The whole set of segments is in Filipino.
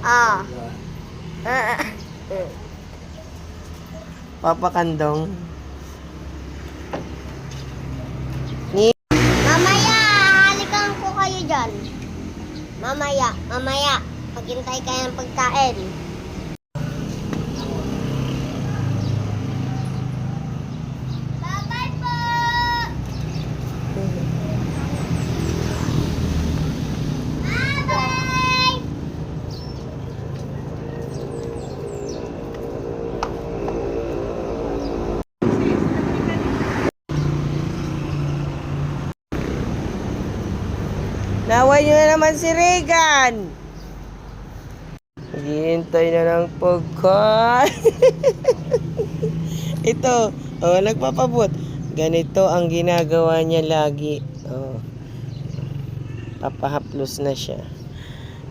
Ah. Papa Kandong. Mamaya, halikan ko kayo dyan. Mamaya. Maghintay kayo ng pagkain. Bye-bye po! Bye-bye! Naway nyo na naman si Regan. Naghihintay na ng pagkain. Ito, nagpapabot. Ganito ang ginagawa niya lagi. Papahaplos na siya.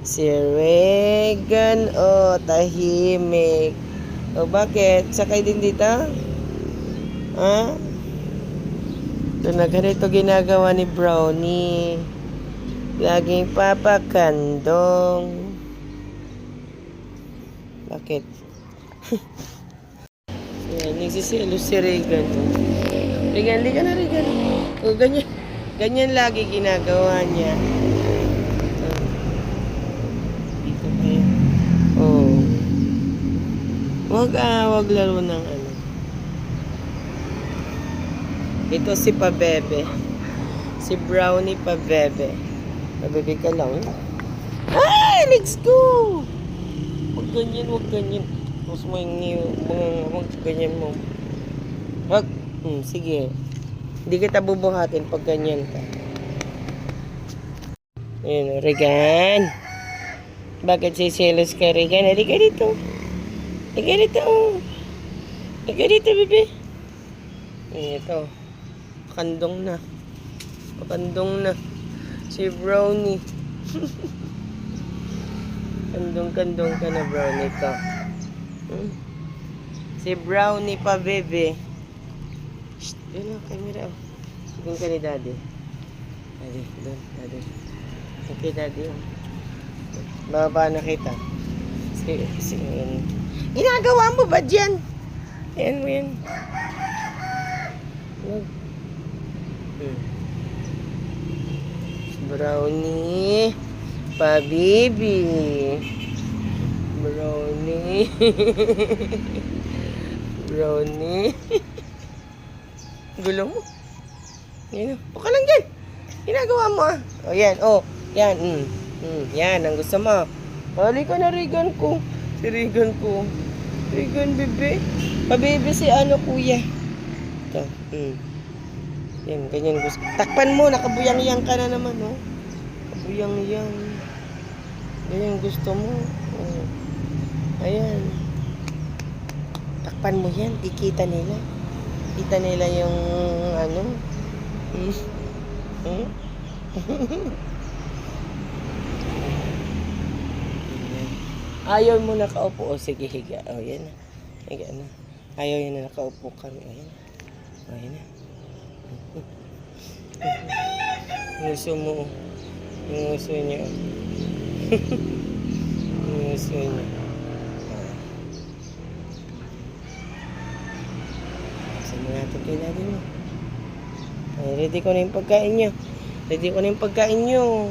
Si Regan, tahimik. Bakit? Sakay din dito? Ha? Ito na ganito ginagawa ni Brownie. Laging papakandong. Bakit? Yan, nagsisilos si Regan. Regan, di ka na Regan. Ganyan lagi ginagawa niya. Dito kayo. Wag laro ng ano. Ito si Pabebe. Si Brownie Pabebe. Pabebe ka lang. Ay, let's go! Wag ganyan. Tapos mo yung ganyan mo. Wag. Sige. Hindi kita bubuhatin pag ganyan ka. Ayun, Regan. Bakit sisilos ka, Regan? Halika dito. Halika dito, bebe. Ito. Pakandong na. Si Brownie. Kandong ka na, Brownie ka. Si Brownie pa, bebe. Shh, doon ang camera. Doon ka ni Daddy. Daddy. Okay, Daddy. Baba na kita. Ginagawa mo ba dyan? Ayan mo yan. Brownie. Pa-baby. Brownie. Gulo mo. Yan. Baka lang dyan. Ginagawa mo ah. Yan. Yan. Yan. Ang gusto mo. Halika na, Regan ko. Si Regan ko. Regan, bebe. Pa-baby si kuya. Ito. Yan. Ganyan gusto. Takpan mo. Nakabuyang-yang ka na naman, oh. Kabuyang-yang. Ganyan gusto mo. Ayan. Takpan mo yan. Ikita nila. Kita nila yung Ayaw mo nakaupo. Sige, higa. Yan na. Higa na. Ayaw yan na nakaupo kami. Yan na. Nguso mo. Yung nguso niya. Yung nguso niya. Saan mo natin kay Daddy mo? Ready ko na yung pagkain niyo.